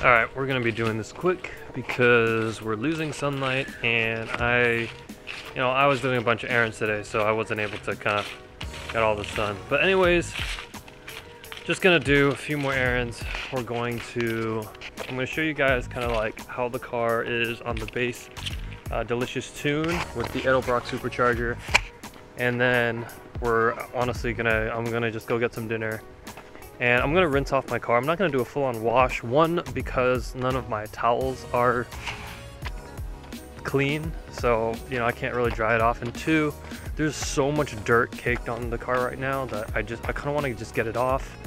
Alright, we're gonna be doing this quick because we're losing sunlight, and I was doing a bunch of errands today, so I wasn't able to kind of get all this done. But anyways, just gonna do a few more errands. I'm gonna show you guys kind of like how the car is on the base delicious tune with the Edelbrock Supercharger, and then I'm gonna just go get some dinner. And I'm gonna rinse off my car. I'm not gonna do a full-on wash. One, because none of my towels are clean, so I can't really dry it off. And two, there's so much dirt caked on the car right now that I kind of want to just get it off.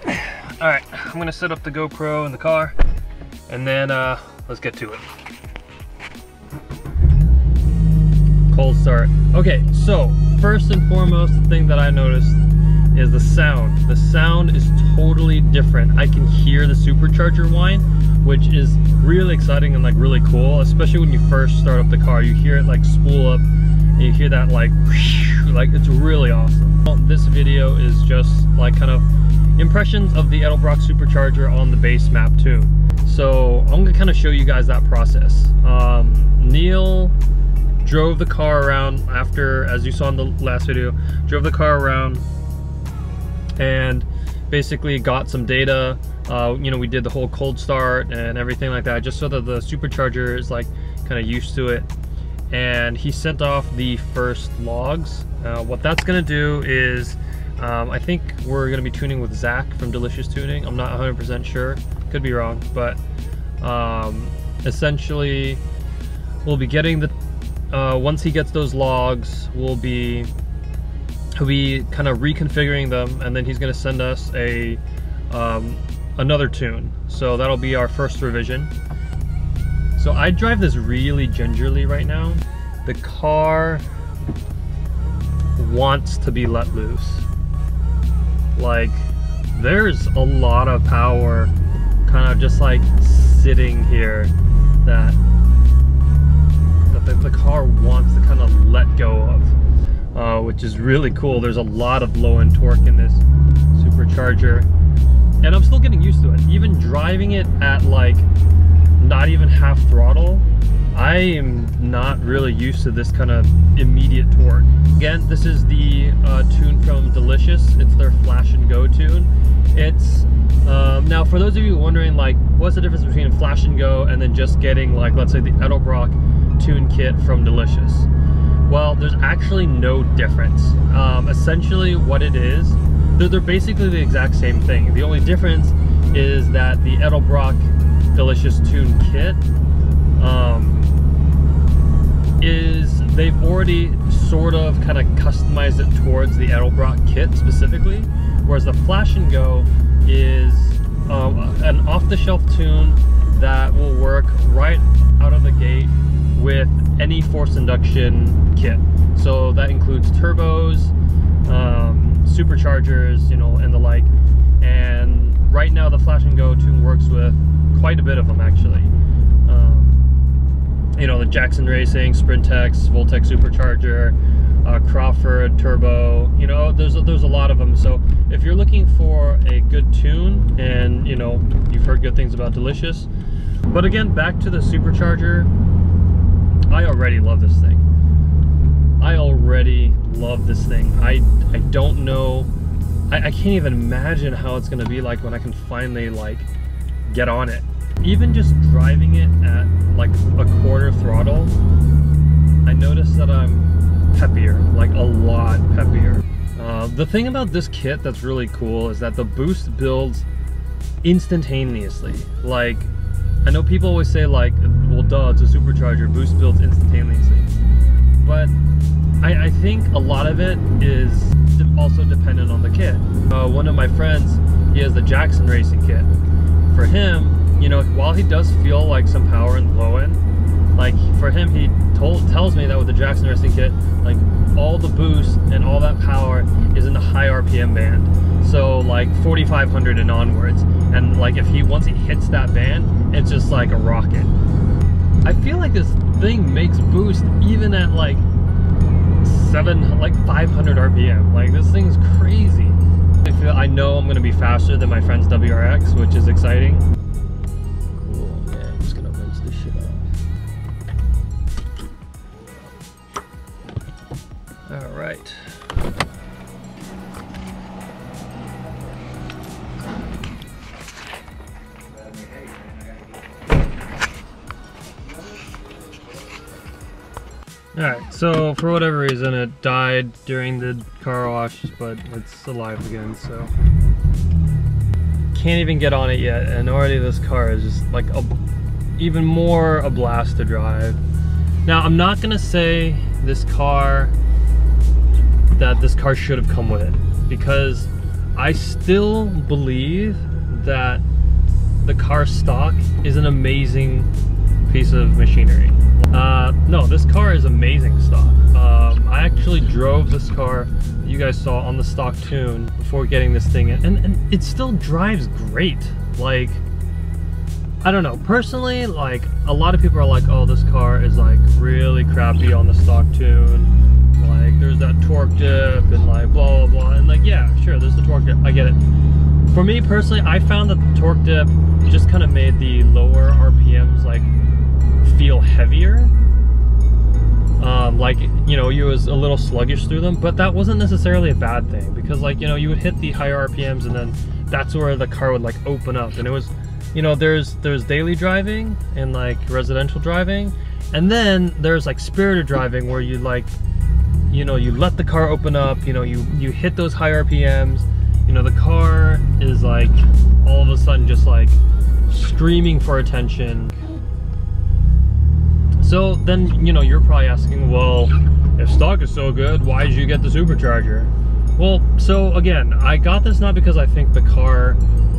All right, I'm gonna set up the GoPro in the car, and then let's get to it. Cold start. Okay, so first and foremost, the thing that I noticed is the sound. The sound is totally different. I can hear the supercharger whine, which is really exciting and like really cool, especially when you first start up the car. You hear it like spool up, and you hear that like it's really awesome. This video is just like kind of impressions of the Edelbrock Supercharger on the base map tune. So I'm gonna kind of show you guys that process. Neil drove the car around after, as you saw in the last video, drove the car around and basically got some data. We did the whole cold start and everything like that, just so that the supercharger is like kind of used to it. And he sent off the first logs. What that's gonna do is, I think we're gonna be tuning with Zach from Delicious Tuning. I'm not 100% sure, could be wrong, but essentially we'll be getting the once he gets those logs, he'll be kind of reconfiguring them, and then he's going to send us another tune. So that'll be our first revision. So I drive this really gingerly right now. The car wants to be let loose. Like, there's a lot of power kind of just like sitting here that the car wants to kind of let go of, which is really cool. There's a lot of low-end torque in this supercharger, and I'm still getting used to it. Even driving it at like not even half throttle, I am not really used to this kind of immediate torque. Again, this is the tune from Delicious. It's their Flash and Go tune. It's now, for those of you wondering, like, what's the difference between a Flash and Go and then just getting, like, let's say the Edelbrock tune kit from Delicious? Well, there's actually no difference. Essentially what it is, they're basically the exact same thing. The only difference is that the Edelbrock Delicious tune kit they've already sort of kind of customized it towards the Edelbrock kit specifically, whereas the Flash and Go is an off-the-shelf tune that will work right out of the gate with any forced induction kit. So that includes turbos, superchargers, and the like. And right now the Flash and Go tune works with quite a bit of them, actually. The Jackson Racing, Sprintex, Voltec Supercharger, Crawford Turbo, there's a lot of them. So if you're looking for a good tune, and you've heard good things about Delicious. But again, back to the supercharger, I already love this thing. I don't know, I can't even imagine how it's gonna be like when I can finally like get on it. Even just driving it at like a quarter throttle, I noticed that I'm peppier, like a lot peppier. The thing about this kit that's really cool is that the boost builds instantaneously. Like, I know people always say like, well duh, it's a supercharger, boost builds instantaneously. But I think a lot of it is also dependent on the kit. One of my friends, he has the Jackson Racing kit. For him, while he does feel like some power in the low end, like for him, he tells me that with the Jackson Racing kit, like all the boost and all that power is in the high RPM band. So like 4,500 and onwards. And like once he hits that band, it's just like a rocket. I feel like this thing makes boost even at like 500 RPM. Like, this thing's crazy. I know I'm gonna be faster than my friend's WRX, which is exciting. Cool, yeah, I'm just gonna rinse this shit off. All right. Alright, so for whatever reason it died during the car wash, but it's alive again, so can't even get on it yet, and already this car is just like even more a blast to drive. Now I'm not gonna say this car should have come with it, because I still believe that the car stock is an amazing piece of machinery. No, this car is amazing stock. I actually drove this car that you guys saw on the stock tune before getting this thing in, and it still drives great. Like, I don't know, personally, like, a lot of people are like, oh, this car is like really crappy on the stock tune, like there's that torque dip and like blah blah blah, and like, yeah, sure, there's the torque dip, I get it. For me personally, I found that the torque dip just kind of made the lower RPMs like feel heavier. Like, you know, you was a little sluggish through them, but that wasn't necessarily a bad thing, because like, you know, you would hit the higher RPMs and then that's where the car would like open up, and it was, you know, there's daily driving and like residential driving, and then there's like spirited driving where you like, you know, you let the car open up, you know, you hit those high RPMs, you know, the car is like all of a sudden just like screaming for attention. So then, you know, you're probably asking, well, if stock is so good, why did you get the supercharger? Well, so again, I got this not because I think the car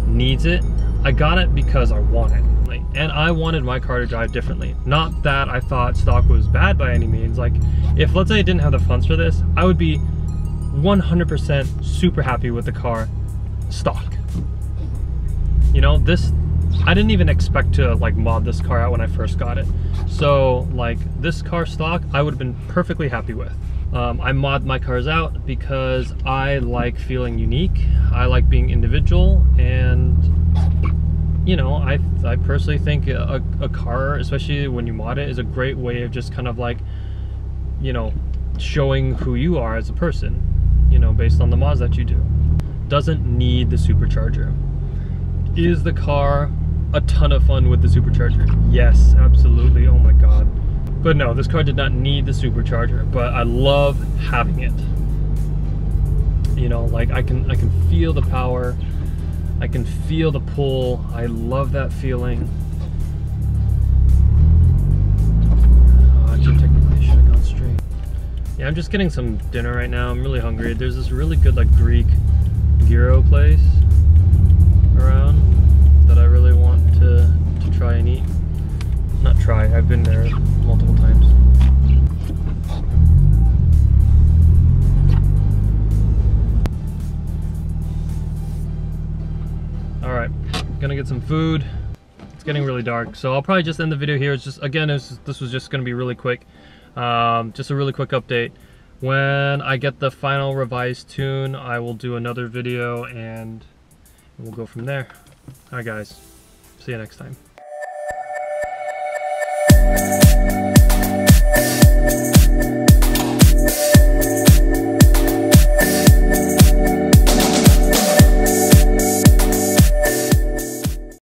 needs it. I got it because I want it. Like, and I wanted my car to drive differently. Not that I thought stock was bad by any means. Like, if let's say I didn't have the funds for this, I would be 100% super happy with the car stock. You know, this, I didn't even expect to like mod this car out when I first got it. So like this car stock, I would have been perfectly happy with. I mod my cars out because I like feeling unique. I like being individual, and you know, I personally think a car, especially when you mod it, is a great way of just kind of like, you know, showing who you are as a person, you know, based on the mods that you do. Doesn't need the supercharger. Is the car a ton of fun with the supercharger? Yes, absolutely, oh my god. But no, this car did not need the supercharger, but I love having it. You know, like I can feel the power, I can feel the pull, I love that feeling. Oh, I should have gone straight. Yeah, I'm just getting some dinner right now, I'm really hungry. There's this really good like Greek gyro place around that I really want to try and eat. Not try, I've been there multiple times. Alright, gonna get some food. It's getting really dark, so I'll probably just end the video here. It's just, again, this was just gonna be really quick. Just a really quick update. When I get the final revised tune, I will do another video and we'll go from there. Alright guys, see you next time.